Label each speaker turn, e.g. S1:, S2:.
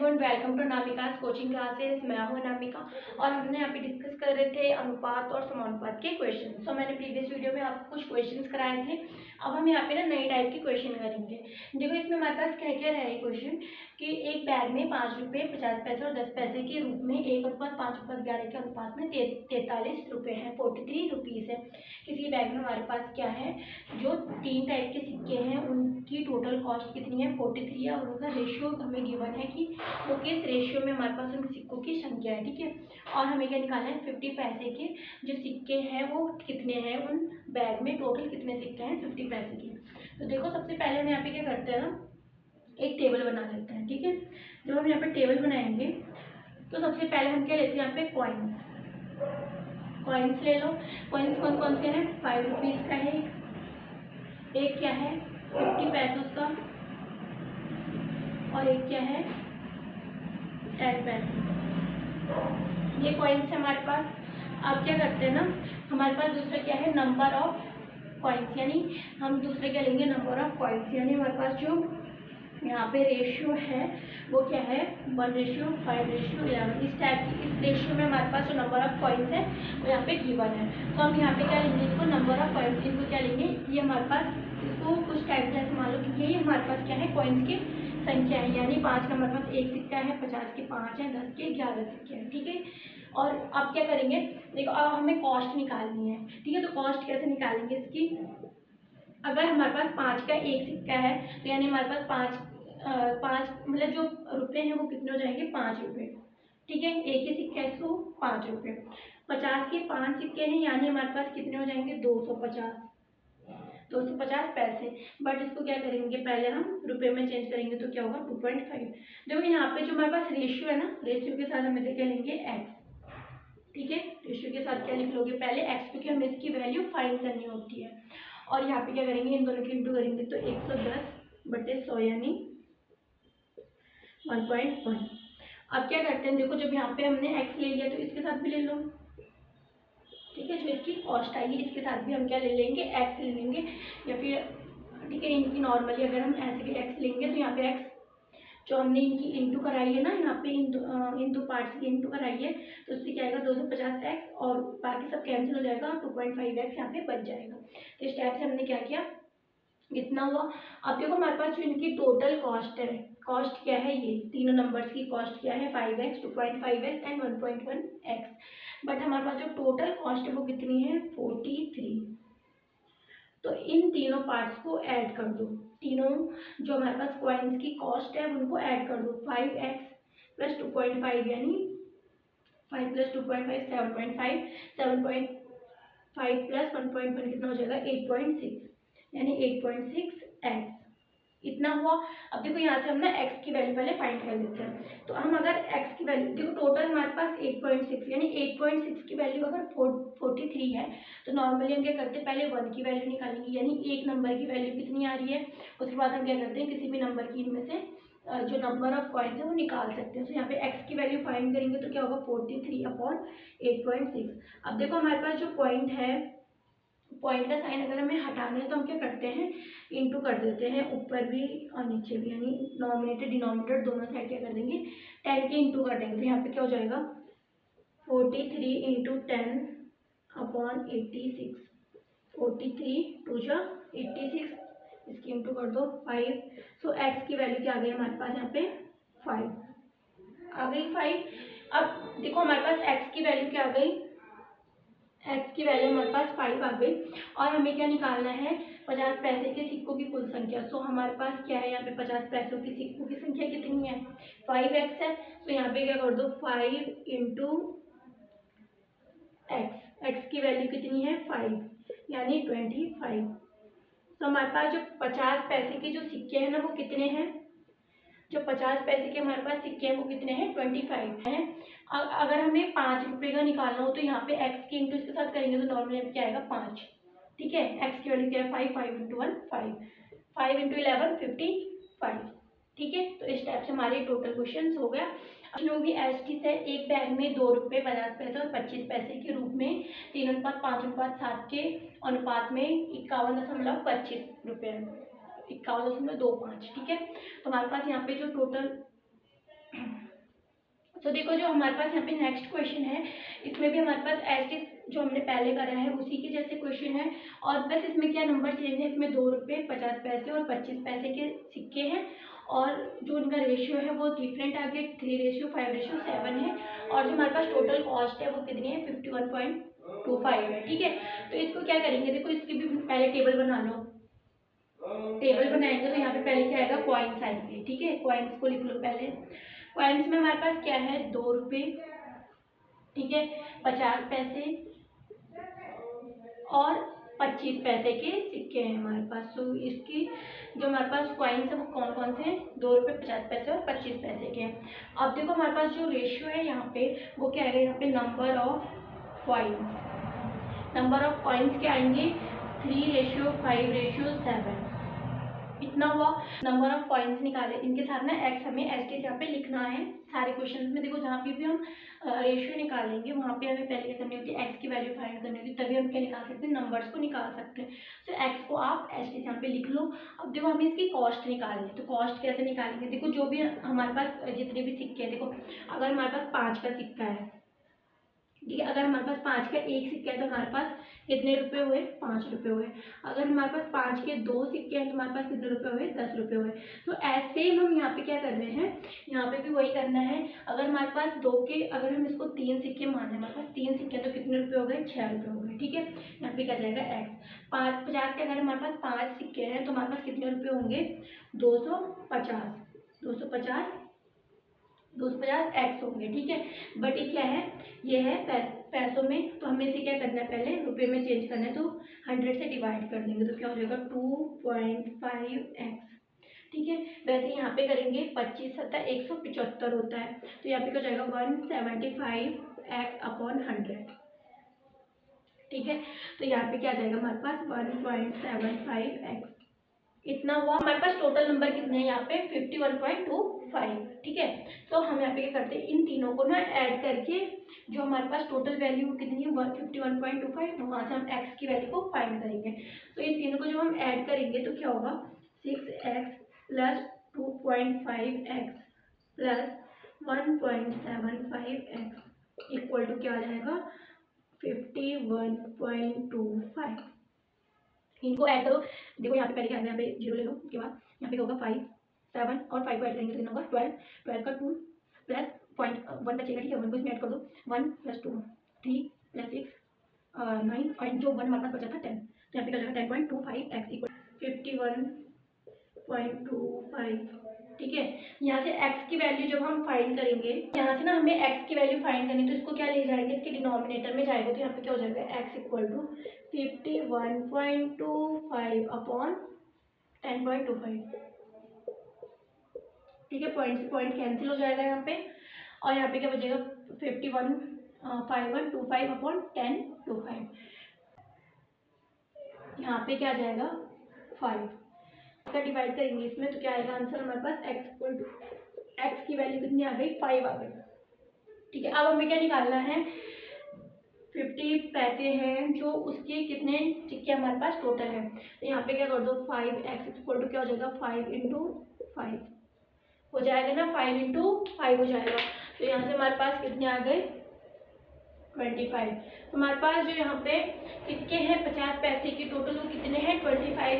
S1: Everyone, welcome to Anamika's coaching classes. मैं हूं अनामिका और हमने यहाँ पे डिस्कस कर रहे थे अनुपात और समानुपात के क्वेश्चन। सो मैंने प्रीवियस वीडियो में आपको कुछ क्वेश्चंस कराए थे। अब हम यहाँ पे ना नई टाइप के क्वेश्चन करेंगे। देखो इसमें हमारे पास क्या क्या है क्वेश्चन कि एक बैग में 5 रुपये 50 पैसे और 10 पैसे के रूप में 1:5:11 के अनुपात में 43 रुपये हैं, 43 रुपीज़ है। किसी बैग में हमारे पास क्या है, जो 3 टाइप के सिक्के हैं उनकी टोटल कॉस्ट कितनी है, 43 है, और उनका रेशियो हमें गिवन है कि वो किस रेशियो में हमारे पास उन सिक्कों की संख्या है। ठीक है, और हमें क्या निकालना है, 50 पैसे के जो सिक्के हैं वो कितने हैं, उन बैग में टोटल कितने सिक्के हैं 50 पैसे के। तो देखो सबसे पहले हम यहाँ पे क्या करते हैं ना, एक टेबल बना लेते हैं। ठीक है, जब हम यहाँ पे टेबल बनाएंगे तो सबसे पहले हम क्या लेते हैं, यहाँ पे कॉइन्स ले लो। कॉइन्स कौन कौन से हैं, 5 रुपीज़ का है एक क्या है 50 पैसों का, और एक क्या है 10 पैसे। ये कॉइन्स है हमारे पास। अब क्या करते हैं ना, हमारे पास दूसरा क्या है, नंबर ऑफ कॉइन्स, यानी हम दूसरे क्या लेंगे, नंबर ऑफ कॉइन्स, यानी हमारे पास जो यहाँ पे रेशियो है वो क्या है, 1:5:11। इस टाइप की इस रेशियो में हमारे पास जो नंबर ऑफ कॉइन्स है वो यहाँ पे गिवन है। तो हम यहाँ पे क्या लेंगे, इसको नंबर ऑफ कॉइन्स, इनको क्या लेंगे, ये हमारे पास इसको कुछ टाइप जैसे मान लो कि ये हमारे पास क्या है, कॉइन्स की संख्या है, यानी 5 का हमारे पास एक सिक्का है, 50 के 5 है, 10 के 11 सिक्के हैं। ठीक है, और अब क्या करेंगे, देखो अब हमें कॉस्ट निकालनी है। ठीक है, तो कॉस्ट कैसे निकालेंगे इसकी, अगर हमारे पास 5 का एक सिक्का है तो यानी हमारे पास पाँच मतलब जो रुपए हैं वो कितने हो जाएंगे, 5 रुपये। ठीक है, एक ही सिक्का है तो 5 रुपये। 50 के 5 सिक्के हैं यानी हमारे पास कितने हो जाएंगे, 250 पैसे। बट इसको क्या करेंगे, पहले हम रुपए में चेंज करेंगे तो क्या होगा, 2.5। देखो यहाँ पे जो हमारे पास रेशियो है ना, रेशियो के साथ हम इसे क्या लेंगे, एक्स। ठीक है, रेशियो के साथ क्या लिख लोगे, पहले एक्स, क्योंकि हमें इसकी वैल्यू फाइंड करनी होती है। और यहाँ पे क्या करेंगे, इन दोनों की इंटू करेंगे तो 110/100 यानी 1.1। अब क्या करते हैं, देखो जब यहाँ पे हमने एक्स ले लिया तो इसके साथ भी ले लो। ठीक है, जो इसकी कॉस्ट आएगी इसके साथ भी हम क्या ले लेंगे, एक्स ले लेंगे, या फिर ठीक है इनकी नॉर्मली अगर हम ऐसे के एक्स लेंगे तो यहाँ पे एक्स जो हमने इनकी इंटू कराई है ना, यहाँ पे इन दो पार्ट्स की इंटू कराई है, तो उससे क्या आएगा 250x, और बाकी सब कैंसिल हो जाएगा, 2.5x यहाँ पे बच जाएगा। तो इस टाइप से हमने क्या किया, इतना हुआ। अब देखो हमारे पास जो इनकी टोटल कॉस्ट है, कॉस्ट क्या है, ये तीनों नंबर्स की कॉस्ट क्या है, 5x, 2.5x and 1.1x। But हमारे पास जो टोटल कॉस्ट है वो कितनी है, 43। तो इन तीनों पार्ट्स को ऐड कर दो, तीनों जो हमारे पास कॉइन्स की कॉस्ट है उनको ऐड कर दो, 5x प्लस 2.5 यानी 5 प्लस 2.5 7.5, 7.5 प्लस 1.1 कितना हो जाएगा, 8.6, यानी 8.6x। इतना हुआ। अब देखो यहाँ से हम ना x की वैल्यू पहले फाइंड कर लेते हैं। तो हम अगर x की वैल्यू देखो, टोटल हमारे पास 8.6, यानी 8.6 की वैल्यू अगर 43 है तो नॉर्मली हम क्या करते हैं, पहले 1 की वैल्यू निकालेंगे, यानी एक नंबर की वैल्यू कितनी आ रही है, उसके बाद हम क्या करते हैं, किसी भी नंबर की इनमें से जो नंबर ऑफ कॉइन्स है वो निकाल सकते हैं। तो यहाँ पे x की वैल्यू फाइंड करेंगे तो क्या होगा, 43/8.6। अब देखो हमारे पास जो पॉइंट है, पॉइंट का साइन अगर हमें हटाना है तो हम क्या करते हैं, इंटू कर देते हैं, ऊपर भी और नीचे भी, यानी नॉमिनेटर डिनोमिनेटर दोनों साइड क्या कर देंगे, 10 के इंटू कर देंगे। तो यहाँ पे क्या हो जाएगा, 43 इंटू 10/86, 43×2=86, इसकी इंटू कर दो 5। सो एक्स की वैल्यू क्या आ गई हमारे पास, यहाँ पे 5 आ गई, 5। अब देखो हमारे पास एक्स की वैल्यू क्या आ गई, एक्स की वैल्यू हमारे पास 5 आ गई, और हमें क्या निकालना है, 50 पैसे के सिक्कों की कुल संख्या। सो हमारे पास क्या है, यहाँ पे 50 पैसों की सिक्कों की संख्या कितनी है, 5x है। तो यहाँ पे क्या कर दो, 5 इंटू एक्स, एक्स की वैल्यू कितनी है 5, यानी 25। तो हमारे पास जो 50 पैसे के जो सिक्के हैं ना वो कितने हैं, जो 50 पैसे के हमारे पास सिक्के हैं वो कितने हैं, 25 हैं। अगर हमें 5 रुपये का निकालना हो तो यहाँ पे x की इंटू इसके साथ करेंगे तो नॉर्मली क्या आएगा, 5। ठीक है, x की वैल्यू क्या है, 5, 5 इंटू 1 5, 5 इंटू 11 55। ठीक है, तो इस टाइप से हमारे टोटल क्वेश्चन हो गया। जो भी एस टी है, एक बैग में 2 रुपये 50 पैसे और 25 पैसे के रूप में 3:5:7 के अनुपात में 51.25 रुपये, 51.25। ठीक है, तो हमारे पास यहाँ पे जो टोटल तो देखो जो हमारे पास यहाँ पे नेक्स्ट क्वेश्चन है, इसमें भी हमारे पास ऐसे जो हमने पहले करा है उसी के जैसे क्वेश्चन है, और बस इसमें क्या नंबर चेंज है, इसमें 2 रुपये 50 पैसे और 25 पैसे के सिक्के हैं, और जो उनका रेशियो है वो डिफरेंट आ गया, 3:5:7 है, और जो हमारे पास टोटल कॉस्ट है वो कितनी है, 51.25 है। ठीक है, तो इसको क्या करेंगे, देखो इसकी भी पहले टेबल बना लो। टेबल बनाएंगे तो यहाँ पे पहले क्या आएगा, कॉइन्स आएंगे। ठीक है, कॉइन्स को लिख लो पहले। कॉइन्स में हमारे पास क्या है, 2 रुपये, ठीक है, 50 पैसे और 25 पैसे के सिक्के हैं हमारे पास। तो इसकी जो हमारे पास कॉइन्स है वो कौन कौन से हैं, 2 रुपये 50 पैसे और 25 पैसे के हैं। अब देखो हमारे पास जो रेशियो है यहाँ पे वो क्या आएगा, यहाँ पे number of coins, number of coins क्या आएंगे, 3:5:7 इतना हुआ। नंबर ऑफ कॉइन्स निकाले, इनके साथ ना एक्स हमें एस्टेज यहाँ पे लिखना है। सारे क्वेश्चन में देखो जहाँ भी हम रेशियो निकालेंगे वहाँ पे हमें पहले क्या करनी होती है, एक्स की वैल्यू फाइंड करनी होती है, तभी हम क्या निकाल सकते हैं, नंबर्स को निकाल सकते हैं। तो एक्स को आप एस्टेज यहाँ पे लिख लो। अब देखो हमें इसकी कॉस्ट निकालनी है, तो कॉस्ट कैसे निकालेंगे, देखो जो भी हमारे पास जितने भी सिक्के हैं, देखो अगर हमारे पास 5 का सिक्का है, ठीक है, अगर हमारे पास 5 का एक सिक्का है तो हमारे पास कितने रुपए हुए, 5 रुपये हुए। अगर हमारे पास 5 के 2 सिक्के हैं तो हमारे पास कितने रुपए हुए, 10 रुपये हुए। तो ऐसे ही हम यहाँ पे क्या कर रहे हैं, यहाँ पे भी वही करना है। अगर हमारे पास अगर हम इसको 3 सिक्के माने, हमारे पास 3 सिक्के हैं तो कितने रुपये हो गए, 6 रुपये हो गए। ठीक है, यहाँ पे क्या जाएगा एक्स। 50 के अगर हमारे पास 5 सिक्के हैं तो हमारे पास कितने रुपये होंगे, 250 250 एक्स होंगे। ठीक है, बट ये क्या है, ये है पैसों में, तो हमें इसे क्या करना है, पहले रुपए में चेंज करना है, तो 100 से डिवाइड कर देंगे तो क्या हो जाएगा, 2.5 एक्स। ठीक है, वैसे यहाँ पे करेंगे 25 सत्ता 175 होता है, तो यहाँ पे क्या हो जाएगा 175 एक्स अपॉन 100। ठीक है, तो यहाँ पे क्या जाएगा हमारे पास 1.75 एक्स। इतना हुआ। हमारे पास टोटल नंबर कितने हैं यहाँ पे, 51.25। ठीक है, तो हम यहाँ पे क्या करते हैं, इन तीनों को ना ऐड करके जो हमारे पास टोटल वैल्यू कितनी है 51.25, वहाँ से हम एक्स की वैल्यू को फाइंड करेंगे। तो इन तीनों को जो हम ऐड करेंगे तो क्या होगा, 6x plus 2.5 x plus 1.75 x equal to क्या आ जाएगा, 51.25। इनको ऐड करो, देखो यहाँ पे पहले क्या है, यहाँ पे 0 ले लो, उसके बाद यहाँ पे होगा 5 7 और 5 को ऐड करेंगे तो कितना होगा 12 12 का 2 प्लस 0.1 बचेगा। ठीक है, 1 को इसमें ऐड कर दो, 1 + 2 3 + 6 9 और जो 1 हमारे पास बचा था 10, तो यहाँ पे क्या जाएगा 10.25 एक्स इक्वल 51.25। ठीक है, यहाँ से x की वैल्यू जब हम फाइंड करेंगे, यहाँ से ना हमें x की वैल्यू फाइंड करनी, तो इसको क्या ले जाएंगे, इसके डिनोमिनेटर में जाएगा, तो यहाँ पे क्या हो जाएगा x इक्वल टू 51.25 अपॉन 10.25। ठीक है, पॉइंट से पॉइंट कैंसिल हो जाएगा यहाँ पे, और यहाँ पे क्या बचेगा 51.25 अपॉन 10.25। यहाँ पे क्या जाएगा 5 का डिवाइड करेंगे इसमें, तो क्या आएगा आंसर हमारे पास x इक्वल टू, एक्स की वैल्यू कितनी आ गई, 5 आ गई। ठीक है, अब हमें क्या निकालना है, 50 पैसे हैं जो उसके कितने सिक्के हमारे पास टोटल है, तो यहाँ पे क्या कर दो 5x इक्वल टू क्या हो जाएगा 5 × 5 हो जाएगा ना, 5 × 5 हो जाएगा। तो यहाँ से हमारे पास कितने आ गए 25। तो हमारे पास जो यहाँ पे सिक्के हैं 50 पैसे के टोटल वो कितने हैं 25।